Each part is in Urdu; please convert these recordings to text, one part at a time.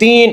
3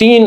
3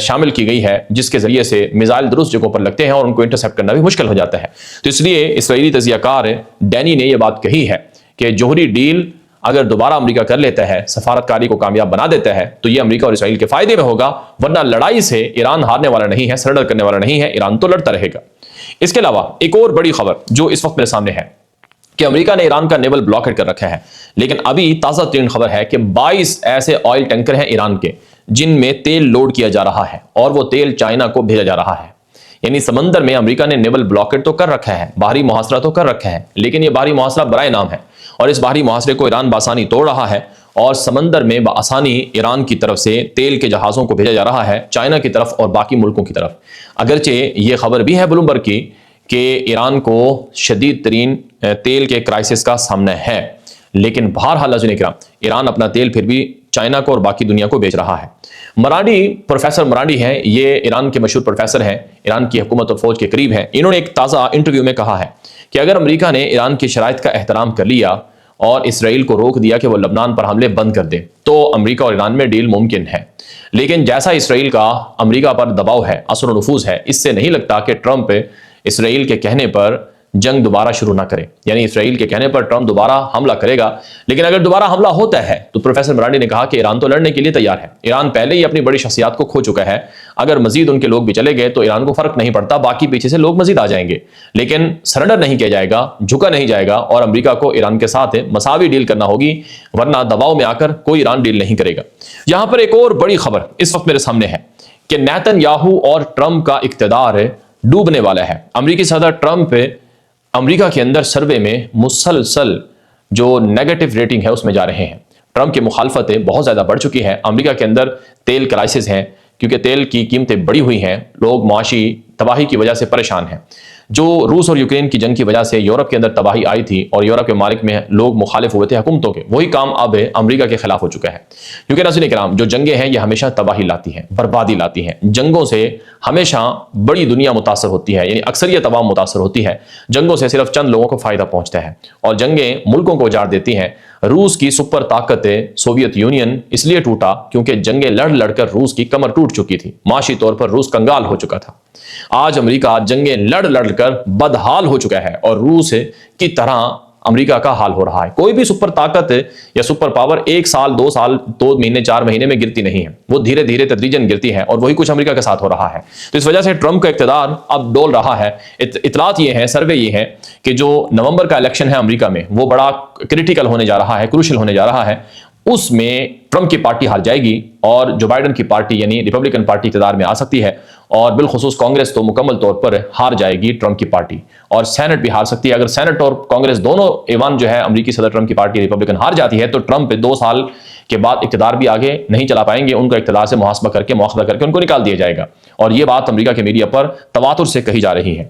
شامل کی گئی ہے جس کے ذریعے سے میزائل درست جگہوں پر لگتے ہیں اور ان کو انٹرسیپٹ کرنا بھی مشکل ہو جاتا ہے۔ تو اس لیے اسرائیلی تجزیہ کار ڈینی نے یہ بات کہی ہے کہ جوہری ڈیل اگر دوبارہ امریکہ کر لیتا ہے، سفارتکاری کو کامیاب بنا دیتا ہے، تو یہ امریکہ اور اسرائیل کے فائدے میں ہوگا، ورنہ لڑائی سے ایران ہارنے والا نہیں ہے، سرنڈر کرنے والا نہیں ہے، ایران تو لڑتا رہے گا۔ اس کے علاوہ ایک اور بڑی خبر جو اس وقت میرے سامنے ہے کہ امریکہ نے ایران کا نیول بلاکڈ کر رکھا ہے، لیکن ابھی تازہ ترین خبر ہے کہ 22 ایسے آئل ٹینکر ہیں ایران کے جن میں تیل لوڈ کیا جا رہا ہے اور وہ تیل چائنا کو بھیجا جا رہا ہے۔ یعنی سمندر میں امریکہ نے نیول بلاکڈ تو کر رکھا ہے، باہری محاصرہ تو کر رکھا ہے، لیکن یہ باہری محاصرہ برائے نام ہے اور اس باہری محاصرے کو ایران بآسانی توڑ رہا ہے اور سمندر میں بآسانی ایران کی طرف سے تیل کے جہازوں کو بھیجا جا رہا ہے چائنا کی طرف اور باقی ملکوں کی طرف۔ اگرچہ یہ خبر بھی ہے بلومبرگ کی کہ ایران کو شدید ترین تیل کے کرائسس کا سامنا ہے، لیکن بہرحال ناظرین کرام ایران اپنا تیل پھر بھی چائنا کو اور باقی دنیا کو بیچ رہا ہے۔ مرانڈی، پروفیسر مرانڈی ہیں، یہ ایران کے مشہور پروفیسر ہیں، ایران کی حکومت اور فوج کے قریب ہیں۔ انہوں نے ایک تازہ انٹرویو میں کہا ہے کہ اگر امریکہ نے ایران کی شرائط کا احترام کر لیا اور اسرائیل کو روک دیا کہ وہ لبنان پر حملے بند کر دے تو امریکہ اور ایران میں ڈیل ممکن ہے، لیکن جیسا اسرائیل کا امریکہ پر دباؤ ہے، اثر و نفوذ ہے، اس سے نہیں لگتا کہ ٹرمپ اسرائیل کے کہنے پر جنگ دوبارہ شروع نہ کرے، یعنی اسرائیل کے کہنے پر ٹرمپ دوبارہ حملہ کرے گا۔ لیکن اگر دوبارہ حملہ ہوتا ہے تو پروفیسر مرانڈی نے کہا کہ ایران تو لڑنے کے لیے تیار ہے، ایران پہلے ہی اپنی بڑی شخصیات کو کھو چکا ہے، اگر مزید ان کے لوگ بھی چلے گئے تو ایران کو فرق نہیں پڑتا، باقی پیچھے سے لوگ مزید آ جائیں گے، لیکن سرنڈر نہیں کیا جائے گا، جھکا نہیں جائے گا اور امریکہ کو ایران کے ساتھ مساوی ڈیل کرنا ہوگی، ورنہ دباؤ میں آ کر کوئی ایران ڈیل نہیں کرے گا۔ یہاں پر ایک اور بڑی خبر اس وقت میرے سامنے ہے کہ نیتن یاہو اور ٹرمپ کا اقتدار ڈوبنے والا ہے۔ امریکی صدر ٹرمپ امریکہ کے اندر سروے میں مسلسل جو نیگیٹو ریٹنگ ہے اس میں جا رہے ہیں۔ ٹرمپ کی مخالفتیں بہت زیادہ بڑھ چکی ہیں، امریکہ کے اندر تیل کرائسس ہیں کیونکہ تیل کی قیمتیں بڑھی ہوئی ہیں، لوگ معاشی تباہی کی وجہ سے پریشان ہیں۔ جو روس اور یوکرین کی جنگ کی وجہ سے یورپ کے اندر تباہی آئی تھی اور یورپ کے ممالک میں لوگ مخالف ہوئے تھے حکومتوں کے، وہی کام اب امریکہ کے خلاف ہو چکا ہے۔ کیونکہ ناظرین کرام جو جنگیں ہیں یہ ہمیشہ تباہی لاتی ہیں، بربادی لاتی ہیں، جنگوں سے ہمیشہ بڑی دنیا متاثر ہوتی ہے، یعنی اکثریت عوام متاثر ہوتی ہے، جنگوں سے صرف چند لوگوں کو فائدہ پہنچتا ہے اور جنگیں ملکوں کو اجاڑ دیتی ہیں۔ روس کی سپر طاقت سوویت یونین اس لیے ٹوٹا کیونکہ جنگیں لڑ لڑ کر روس کی کمر ٹوٹ چکی تھی، معاشی طور پر روس کنگال ہو چکا تھا۔ آج امریکہ جنگیں لڑ لڑ کر بدحال ہو چکا ہے اور روس کی طرح امریکہ کا حال ہو رہا ہے۔ کوئی بھی سپر طاقت یا سپر پاور 1 سال 2 سال 2 مہینے 4 مہینے میں گرتی نہیں ہے، وہ دھیرے دھیرے تدریجاً گرتی ہے اور وہی کچھ امریکہ کے ساتھ ہو رہا ہے۔ تو اس وجہ سے ٹرمپ کا اقتدار اب ڈول رہا ہے۔ اطلاعات یہ ہیں، سروے یہ ہے کہ جو نومبر کا الیکشن ہے امریکہ میں وہ بڑا کرٹیکل ہونے جا رہا ہے، کروشل ہونے جا رہا ہے، اس میں ٹرمپ کی پارٹی ہار جائے گی اور جو بائیڈن کی پارٹی یعنی ریپبلکن پارٹی اقتدار میں آ سکتی ہے، اور بالخصوص کانگریس تو مکمل طور پر ہار جائے گی ٹرمپ کی پارٹی، اور سینٹ بھی ہار سکتی ہے۔ اگر سینٹ اور کانگریس دونوں ایوان جو ہے امریکی صدر ٹرمپ کی پارٹی ریپبلکن ہار جاتی ہے تو ٹرمپ 2 سال کے بعد اقتدار بھی آگے نہیں چلا پائیں گے، ان کا اقتدار سے محاسبہ کر کے مواخذہ کر کے ان کو نکال دیا جائے گا، اور یہ بات امریکہ کے میڈیا پر تواتر سے کہی جا رہی ہے۔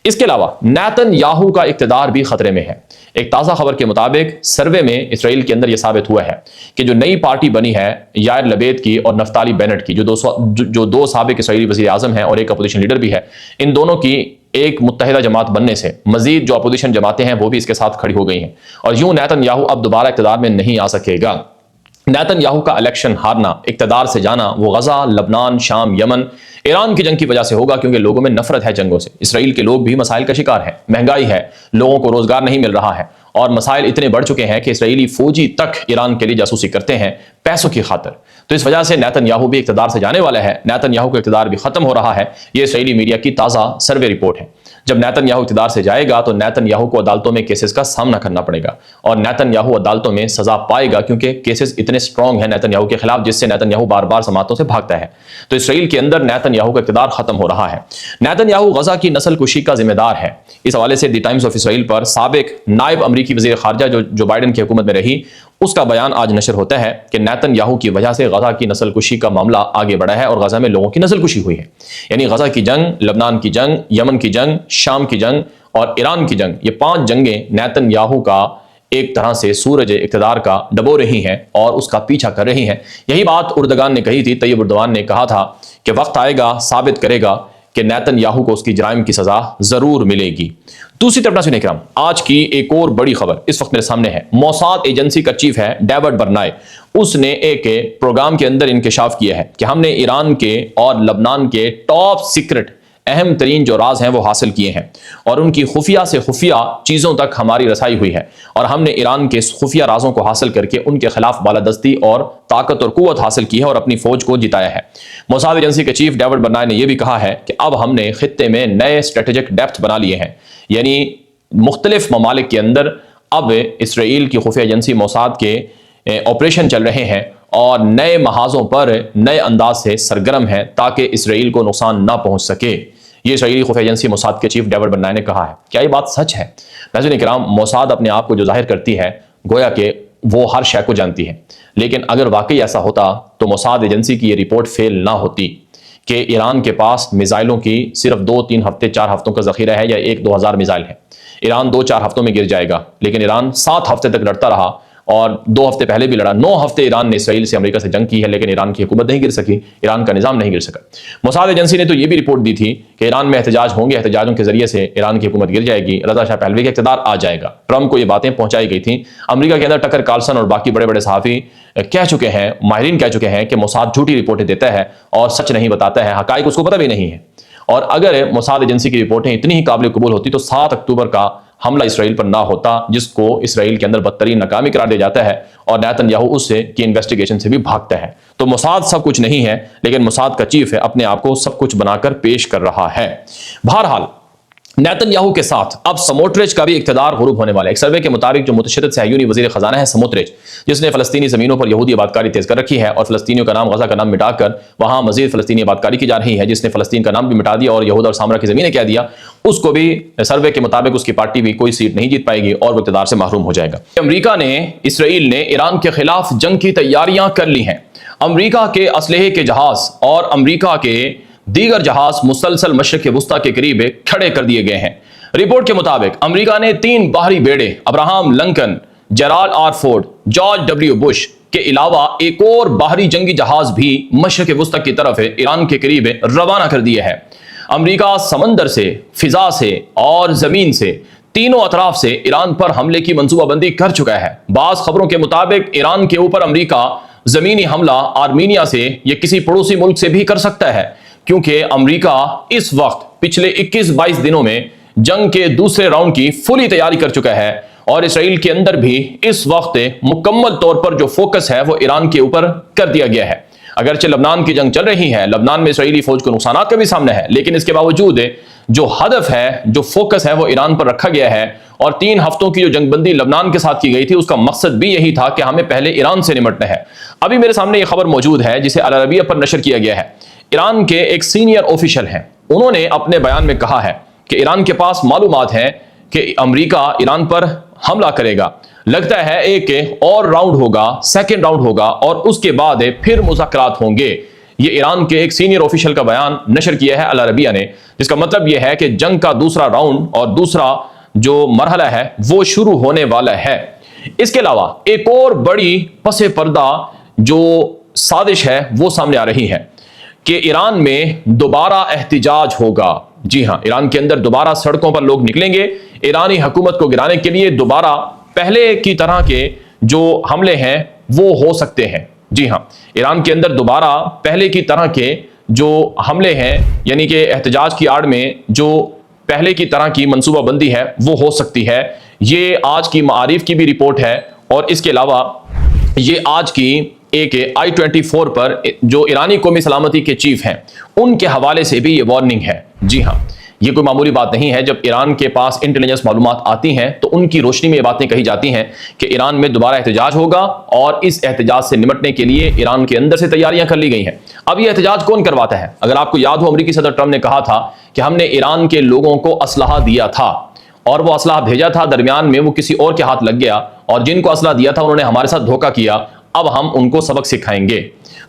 اس کے علاوہ نیتن یاہو کا اقتدار بھی خطرے میں ہے۔ ایک تازہ خبر کے مطابق سروے میں اسرائیل کے اندر یہ ثابت ہوا ہے کہ جو نئی پارٹی بنی ہے یائر لپیڈ کی اور نفتالی بینٹ کی، جو دو سابق اسرائیلی وزیر اعظم ہیں اور ایک اپوزیشن لیڈر بھی ہے، ان دونوں کی ایک متحدہ جماعت بننے سے مزید جو اپوزیشن جماعتیں ہیں وہ بھی اس کے ساتھ کھڑی ہو گئی ہیں، اور یوں نیتن یاہو اب دوبارہ اقتدار میں نہیں آ سکے گا۔ نیتن یاہو کا الیکشن ہارنا، اقتدار سے جانا، وہ غزہ، لبنان، شام، یمن، ایران کی جنگ کی وجہ سے ہوگا، کیونکہ لوگوں میں نفرت ہے جنگوں سے۔ اسرائیل کے لوگ بھی مسائل کا شکار ہیں، مہنگائی ہے، لوگوں کو روزگار نہیں مل رہا ہے، اور مسائل اتنے بڑھ چکے ہیں کہ اسرائیلی فوجی تک ایران کے لیے جاسوسی کرتے ہیں پیسوں کی خاطر۔ تو اس وجہ سے نیتن یاہو بھی اقتدار سے جانے والا ہے، نیتن یاہو کا اقتدار بھی ختم ہو رہا ہے۔ یہ اسرائیلی میڈیا کی تازہ سروے رپورٹ ہے۔ جب نیتن یاہو اقتدار سے جائے گا تو نیتن یاہو کو عدالتوں میں کیسز کا سامنا کرنا پڑے گا، اور نیتن یاہو عدالتوں میں سزا پائے گا کیونکہ کیسز اتنے سٹرونگ ہیں نیتن یاہو کے خلاف، جس سے نیتن یاہو بار بار سماعتوں سے بھاگتا ہے۔ تو اسرائیل کے اندر نیتن یاہو کا اقتدار ختم ہو رہا ہے۔ نیتن یاہو غزہ کی نسل کشی کا ذمہ دار ہے۔ اس حوالے سے دی ٹائمز آف اسرائیل پر سابق نائب امریکی وزیر خارجہ جو بائیڈن کی حکومت میں رہی، اس کا بیان آج نشر ہوتا ہے کہ نیتن یاہو کی وجہ سے غزہ کی نسل کشی کا معاملہ آگے بڑھا ہے اور غزہ میں لوگوں کی نسل کشی ہوئی ہے۔ یعنی غزہ کی جنگ، لبنان کی جنگ، یمن کی جنگ، شام کی جنگ اور ایران کی جنگ، یہ 5 جنگیں نیتن یاہو کا ایک طرح سے سورج اقتدار کا ڈبو رہی ہیں اور اس کا پیچھا کر رہی ہیں۔ یہی بات اردگان نے کہی تھی، طیب اردوان نے کہا تھا کہ وقت آئے گا ثابت کرے گا کہ نیتن یاہو کو اس کی جرائم کی سزا ضرور ملے گی۔ دوسری طرف ناظرین کرام، آج کی ایک اور بڑی خبر اس وقت میرے سامنے ہے۔ موساد ایجنسی کا چیف ہے ڈیوڈ برنائے، اس نے ایک پروگرام کے اندر انکشاف کیا ہے کہ ہم نے ایران کے اور لبنان کے ٹاپ سیکرٹ اہم ترین جو راز ہیں وہ حاصل کیے ہیں، اور ان کی خفیہ سے خفیہ چیزوں تک ہماری رسائی ہوئی ہے، اور ہم نے ایران کے خفیہ رازوں کو حاصل کر کے ان کے خلاف بالادستی اور طاقت اور قوت حاصل کی ہے اور اپنی فوج کو جتایا ہے۔ موساد ایجنسی کے چیف ڈیوڈ برنائے نے یہ بھی کہا ہے کہ اب ہم نے خطے میں نئے اسٹریٹجک ڈیپتھ بنا لیے ہیں، یعنی مختلف ممالک کے اندر اب اسرائیل کی خفیہ ایجنسی موساد کے آپریشن چل رہے ہیں اور نئے محاذوں پر نئے انداز سے سرگرم ہے تاکہ اسرائیل کو نقصان نہ پہنچ سکے۔ یہ اسرائیلی خفیہ ایجنسی موساد کے چیف ڈیوڈ برنائے نے کہا ہے۔ کیا یہ بات سچ ہے؟ ناظرین کرام، موساد اپنے آپ کو جو ظاہر کرتی ہے گویا کہ وہ ہر شے کو جانتی ہے، لیکن اگر واقعی ایسا ہوتا تو موساد ایجنسی کی یہ رپورٹ فیل نہ ہوتی کہ ایران کے پاس میزائلوں کی صرف 2-3 ہفتے 4 ہفتوں کا ذخیرہ ہے یا 1-2 ہزار میزائل ہے۔ ایران 2-4 ہفتوں میں گر جائے گا، لیکن ایران 7 ہفتے تک لڑتا رہا، اور 2 ہفتے پہلے بھی لڑا۔ 9 ہفتے ایران نے اسرائیل سے امریکہ سے جنگ کی ہے، لیکن ایران کی حکومت نہیں گر سکی، ایران کا نظام نہیں گر سکا۔ موساد ایجنسی نے تو یہ بھی رپورٹ دی تھی کہ ایران میں احتجاج ہوں گے، احتجاجوں کے ذریعے سے ایران کی حکومت گر جائے گی، رضا شاہ پہلوی کا اقتدار آ جائے گا۔ ٹرمپ کو یہ باتیں پہنچائی گئی تھیں۔ امریکہ کے اندر ٹکر کارلسن اور باقی بڑے بڑے صحافی کہہ چکے ہیں، ماہرین کہہ چکے ہیں کہ موساد جھوٹی رپورٹیں دیتا ہے اور سچ نہیں بتاتا ہے، حقائق اس کو پتہ بھی نہیں ہے۔ اور اگر موساد ایجنسی کی رپورٹیں اتنی ہی قابل قبول ہوتی تو 7 اکتوبر کا حملہ اسرائیل پر نہ ہوتا، جس کو اسرائیل کے اندر بدترین ناکامی قرار دیا جاتا ہے، اور نیتن یاہو اس سے کی انویسٹیگیشن سے بھی بھاگتا ہے۔ تو موساد سب کچھ نہیں ہے، لیکن موساد کا چیف ہے اپنے آپ کو سب کچھ بنا کر پیش کر رہا ہے۔ بہرحال نیتن یاہو کے ساتھ اب سموٹرچ کا بھی اقتدار غروب ہونے والا ہے۔ ایک سروے کے مطابق جو متشدد صہیونی وزیر خزانہ ہے سموٹرچ، جس نے فلسطینی زمینوں پر یہودی آبادکاری تیز کر رکھی ہے اور فلسطینیوں کا نام غزہ کا نام مٹا کر وہاں مزید فلسطینی آبادکاری کی جا رہی ہے، جس نے فلسطین کا نام بھی مٹا دیا اور یہود اور سامرا کی زمینیں کہہ دیا، اس کو بھی سروے کے مطابق اس کی پارٹی بھی کوئی سیٹ نہیں جیت پائے گی اور وہ اقتدار سے محروم ہو جائے گا۔ امریکہ نے، اسرائیل نے ایران کے خلاف جنگ کی تیاریاں کر لی ہیں۔ امریکہ کے اسلحے کے جہاز اور امریکہ کے دیگر جہاز مسلسل مشرق وسطیٰ کے قریب کھڑے کر دیے گئے ہیں۔ رپورٹ کے مطابق امریکہ نے 3 باہری بیڑے Abraham Lincoln, Gerald R Ford, George W Bush کے علاوہ ایک اور باہری جنگی جہاز بھی مشرق وسطیٰ کی طرف ایران کے قریب روانہ کر دیے ہیں۔ امریکہ سمندر سے، فضا سے اور زمین سے، تینوں اطراف سے ایران پر حملے کی منصوبہ بندی کر چکا ہے۔ بعض خبروں کے مطابق ایران کے اوپر امریکہ زمینی حملہ آرمینیا سے یا کسی پڑوسی ملک سے بھی کر سکتا ہے، کیونکہ امریکہ اس وقت پچھلے 21-22 دنوں میں جنگ کے دوسرے راؤنڈ کی فلی تیاری کر چکا ہے، اور اسرائیل کے اندر بھی اس وقت مکمل طور پر جو فوکس ہے وہ ایران کے اوپر کر دیا گیا ہے۔ اگرچہ لبنان کی جنگ چل رہی ہے، لبنان میں اسرائیلی فوج کو نقصانات کا بھی سامنا ہے، لیکن اس کے باوجود جو ہدف ہے، جو فوکس ہے وہ ایران پر رکھا گیا ہے، اور 3 ہفتوں کی جو جنگ بندی لبنان کے ساتھ کی گئی تھی اس کا مقصد بھی یہی تھا کہ ہمیں پہلے ایران سے نمٹنا ہے۔ ابھی میرے سامنے یہ خبر موجود ہے جسے العربیہ پر نشر کیا گیا ہے۔ ایران کے ایک سینئر آفیشل ہیں، انہوں نے اپنے بیان میں کہا ہے کہ ایران کے پاس معلومات ہیں کہ امریکہ ایران پر حملہ کرے گا، لگتا ہے ایک اور راؤنڈ ہوگا، سیکنڈ راؤنڈ ہوگا، اور اس کے بعد پھر مذاکرات ہوں گے۔ یہ ایران کے ایک سینئر آفیشل کا بیان نشر کیا ہے العربیہ نے، جس کا مطلب یہ ہے کہ جنگ کا دوسرا راؤنڈ اور دوسرا جو مرحلہ ہے وہ شروع ہونے والا ہے۔ اس کے علاوہ ایک اور بڑی پس پردہ جو سازش ہے وہ سامنے آ رہی ہے کہ ایران میں دوبارہ احتجاج ہوگا۔ جی ہاں، ایران کے اندر دوبارہ سڑکوں پر لوگ نکلیں گے ایرانی حکومت کو گرانے کے لیے۔ دوبارہ پہلے کی طرح کے جو حملے ہیں وہ ہو سکتے ہیں۔ جی ہاں، ایران کے اندر دوبارہ پہلے کی طرح کے جو حملے ہیں، یعنی کہ احتجاج کی آڑ میں جو پہلے کی طرح کی منصوبہ بندی ہے وہ ہو سکتی ہے۔ یہ آج کی معارف کی بھی رپورٹ ہے، اور اس کے علاوہ یہ آج کی ایک I-24 پر جو ایرانی قومی سلامتی کے چیف ہیں ان کے حوالے سے بھی یہ وارننگ ہے۔ جی ہاں، یہ کوئی معمولی بات نہیں ہے۔ جب ایران کے پاس انٹیلیجنس معلومات آتی ہیں تو ان کی روشنی میں یہ باتیں کہی جاتی ہیں کہ ایران میں دوبارہ احتجاج ہوگا، اور اس احتجاج سے نمٹنے کے لیے ایران کے اندر سے تیاریاں کر لی گئی ہیں۔ اب یہ احتجاج کون کرواتا ہے؟ اگر آپ کو یاد ہو، امریکی صدر ٹرمپ نے کہا تھا کہ ہم نے ایران کے لوگوں کو اسلحہ دیا تھا، اور وہ اسلحہ بھیجا تھا، درمیان میں وہ کسی اور کے ہاتھ لگ گیا، اور جن کو اسلحہ دیا تھا انہوں نے ہمارے ساتھ دھوکہ کیا، اب ہم ان کو سبق سکھائیں گے۔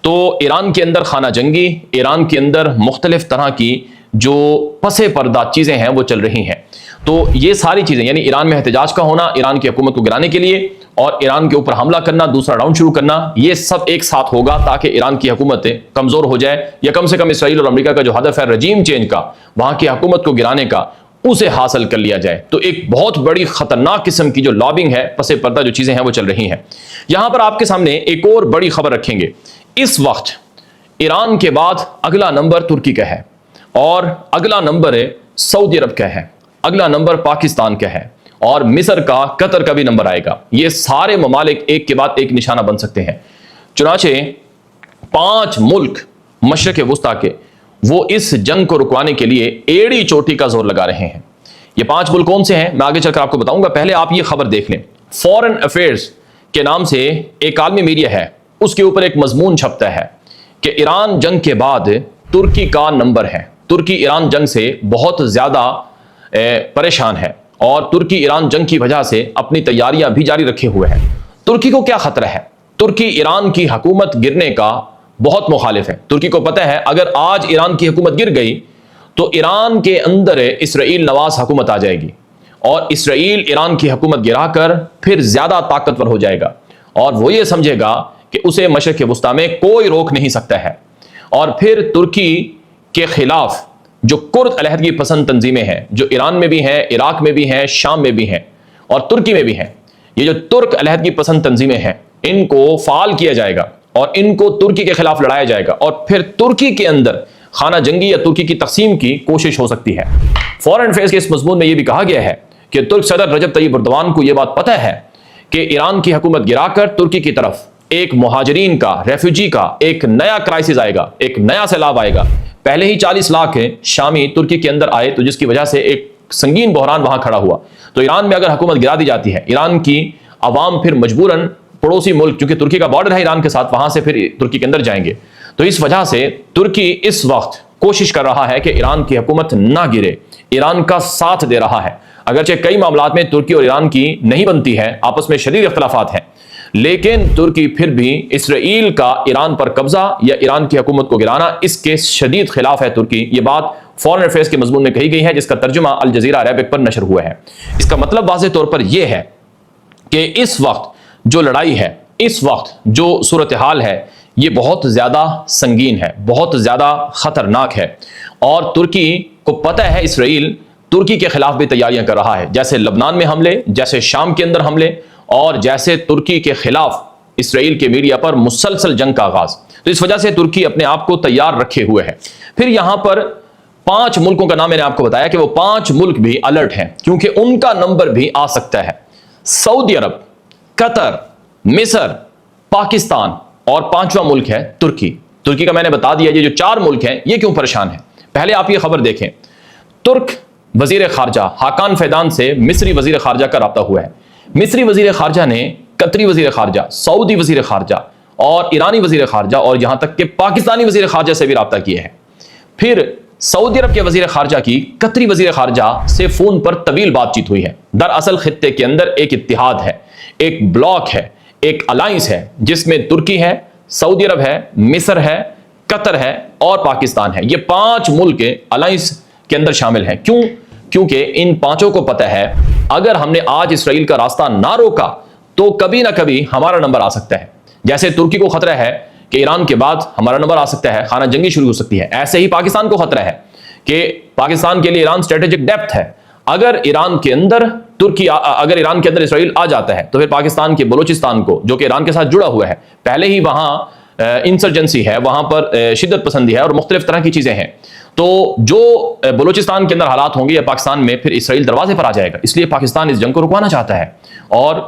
تو ایران کے اندر خانہ جنگی، ایران کے اندر مختلف طرح کی جو پس پردہ چیزیں ہیں وہ چل رہی ہیں۔ تو یہ ساری چیزیں یعنی ایران میں احتجاج کا ہونا، ایران کی حکومت کو گرانے کے لیے، اور ایران کے اوپر حملہ کرنا، دوسرا راؤنڈ شروع کرنا، یہ سب ایک ساتھ ہوگا تاکہ ایران کی حکومت کمزور ہو جائے، یا کم سے کم اسرائیل اور امریکہ کا جو ہدف ہے رجیم چینج کا، وہاں کی حکومت کو گرانے کا، اسے حاصل کر لیا جائے۔ تو ایک بہت بڑی خطرناک قسم کی جو لابنگ ہے، پس پردہ جو چیزیں ہیں وہ چل رہی ہیں۔ یہاں پر آپ کے سامنے ایک اور بڑی خبر رکھیں گے۔ اس وقت ایران کے بعد اگلا نمبر ترکی کا ہے، اور اگلا نمبر سعودی عرب کا ہے، اگلا نمبر پاکستان کا ہے، اور مصر کا، قطر کا بھی نمبر آئے گا۔ یہ سارے ممالک ایک کے بعد ایک نشانہ بن سکتے ہیں۔ چنانچہ 5 ملک مشرق وسطیٰ کے وہ اس جنگ کو رکوانے کے لیے ایڑی چوٹی کا زور لگا رہے ہیں۔ یہ 5 ملک کون سے ہیں میں آگے چل کر آپ کو بتاؤں گا، پہلے آپ یہ خبر دیکھ لیں۔ فورن افیئرز کے نام سے ایک عالمی میڈیا ہے، اس کے اوپر ایک مضمون چھپتا ہے کہ ایران جنگ کے بعد ترکی کا نمبر ہے، ترکی ایران جنگ سے بہت زیادہ پریشان ہے، اور ترکی ایران جنگ کی وجہ سے اپنی تیاریاں بھی جاری رکھے ہوئے ہیں۔ ترکی کو کیا خطرہ ہے؟ ترکی ایران کی حکومت گرنے کا بہت مخالف ہے۔ ترکی کو پتہ ہے اگر آج ایران کی حکومت گر گئی تو ایران کے اندر اسرائیل نواز حکومت آ جائے گی، اور اسرائیل ایران کی حکومت گرا کر پھر زیادہ طاقتور ہو جائے گا، اور وہ یہ سمجھے گا کہ اسے مشرق وسطیٰ میں کوئی روک نہیں سکتا ہے۔ اور پھر ترکی کے خلاف جو کرد علیحدگی پسند تنظیمیں ہیں، جو ایران میں بھی ہیں، عراق میں بھی ہیں، شام میں بھی ہیں، اور ترکی میں بھی ہیں، یہ جو ترک علیحدگی پسند تنظیمیں ہیں، ان کو فعال کیا جائے گا، اور ان کو ترکی کے خلاف لڑایا جائے گا، اور پھر ترکی کے اندر خانہ جنگی یا ترکی کی تقسیم کی کوشش ہو سکتی ہے۔ فورن افیئرز کے اس مضمون میں یہ بھی کہا گیا ہے کہ ترک صدر رجب طیب اردوان کو یہ بات پتہ ہے کہ ایران کی حکومت گرا کر ترکی کی طرف ایک مہاجرین کا، ریفیوجی کا ایک نیا کرائسس آئے گا، ایک نیا سیلاب آئے گا۔ پہلے ہی 40 لاکھ شامی ترکی کے اندر آئے، تو جس کی وجہ سے ایک سنگین بحران وہاں کھڑا ہوا۔ تو ایران میں اگر حکومت گرا دی جاتی ہے، ایران کی عوام پھر مجبوراً پڑوسی ملک، چونکہ ترکی کا بارڈر ہے ایران کے ساتھ، وہاں سے پھر ترکی کے اندر جائیں گے۔ تو اس وجہ سے ترکی اس وقت کوشش کر رہا ہے کہ ایران کی حکومت نہ گرے، ایران کا ساتھ دے رہا ہے۔ اگرچہ کئی معاملات میں ترکی اور ایران کی نہیں بنتی ہے، آپس میں شدید اختلافات ہیں، لیکن ترکی پھر بھی اسرائیل کا ایران پر قبضہ یا ایران کی حکومت کو گرانا، اس کے شدید خلاف ہے ترکی۔ یہ بات فورن افیئرز کے مضمون میں کہی گئی ہے، جس کا ترجمہ الجزیرہ عربک پر نشر ہوا ہے۔ اس کا مطلب واضح طور پر یہ ہے کہ اس وقت جو لڑائی ہے، اس وقت جو صورتحال ہے، یہ بہت زیادہ سنگین ہے، بہت زیادہ خطرناک ہے، اور ترکی کو پتہ ہے اسرائیل ترکی کے خلاف بھی تیاریاں کر رہا ہے، جیسے لبنان میں حملے، جیسے شام کے اندر حملے، اور جیسے ترکی کے خلاف اسرائیل کے میڈیا پر مسلسل جنگ کا آغاز۔ تو اس وجہ سے ترکی اپنے آپ کو تیار رکھے ہوئے ہے۔ پھر یہاں پر 5 ملکوں کا نام میں نے آپ کو بتایا کہ وہ 5 ملک بھی الرٹ ہیں، کیونکہ ان کا نمبر بھی آ سکتا ہے۔ سعودی عرب، قطر، مصر، پاکستان، اور 5واں ملک ہے ترکی۔ ترکی کا میں نے بتا دیا، یہ جو 4 ملک ہیں یہ کیوں پریشان ہیں۔ پہلے آپ یہ خبر دیکھیں، ترک وزیر خارجہ حاکان فیدان سے مصری وزیر خارجہ کا رابطہ ہوا ہے۔ مصری وزیر خارجہ نے قطری وزیر خارجہ، سعودی وزیر خارجہ، اور ایرانی وزیر خارجہ، اور یہاں تک کہ پاکستانی وزیر خارجہ سے بھی رابطہ کیا ہے۔ پھر سعودی عرب کے وزیر خارجہ کی قطری وزیر خارجہ سے فون پر طویل بات چیت ہوئی ہے۔ دراصل خطے کے اندر ایک اتحاد ہے، ایک بلاک ہے، ایک الائنس ہے، جس میں ترکی ہے، سعودی عرب ہے، مصر ہے، قطر ہے، اور پاکستان ہے۔ یہ 5 ملک الائنس کے اندر شامل ہیں۔ کیوں؟ کیونکہ ان 5 کو پتہ ہے اگر ہم نے آج اسرائیل کا راستہ نہ روکا تو کبھی نہ کبھی ہمارا نمبر آ سکتا ہے۔ جیسے ترکی کو خطرہ ہے کہ ایران کے بعد ہمارا نمبر آ سکتا ہے، خانہ جنگی شروع ہو سکتی ہے، ایسے ہی پاکستان کو خطرہ ہے کہ پاکستان کے لیے ایران اسٹریٹجک ڈیپتھ ہے۔ اگر ایران کے اندر اگر ایران کے اندر اسرائیل آ جاتا ہے تو پھر پاکستان کے بلوچستان کو، جو کہ ایران کے ساتھ جڑا ہوا ہے، پہلے ہی وہاں انسرجنسی ہے، وہاں پر شدت پسندی ہے، اور مختلف طرح کی چیزیں ہیں، تو جو بلوچستان کے اندر حالات ہوں گے یا پاکستان میں، پھر اسرائیل دروازے پر آ جائے گا۔ اس لیے پاکستان اس جنگ کو رکوانا چاہتا ہے، اور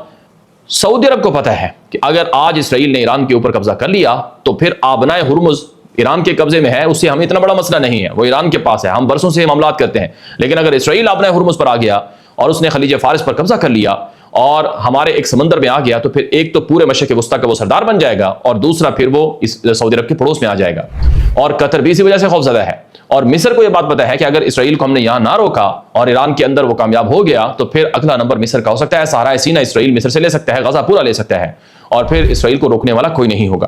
سعودی عرب کو پتہ ہے کہ اگر آج اسرائیل نے ایران کے اوپر قبضہ کر لیا تو پھر آبنائے ہرمز ایران کے قبضے میں ہے، اس سے ہمیں اتنا بڑا مسئلہ نہیں ہے، وہ ایران کے پاس ہے، ہم برسوں سے معاملات کرتے ہیں۔ لیکن اگر اسرائیل آبنائے ہرمز پر آ گیا اور اس نے خلیج فارس پر قبضہ کر لیا اور ہمارے ایک سمندر میں آ گیا، تو پھر ایک تو پورے مشرق وسطیٰ کا وہ سردار بن جائے گا، اور دوسرا پھر وہ اس سعودی عرب کے پڑوس میں آ جائے گا، اور قطر بھی اسی وجہ سے خوفزدہ ہے۔ اور مصر کو یہ بات پتہ ہے کہ اگر اسرائیل کو ہم نے یہاں نہ روکا اور ایران کے اندر وہ کامیاب ہو گیا تو پھر اگلا نمبر مصر کا ہو سکتا ہے۔ صحرائے سینا اسرائیل مصر سے لے سکتا ہے، غزہ پورا لے سکتا ہے، اور پھر اسرائیل کو روکنے والا کوئی نہیں ہوگا۔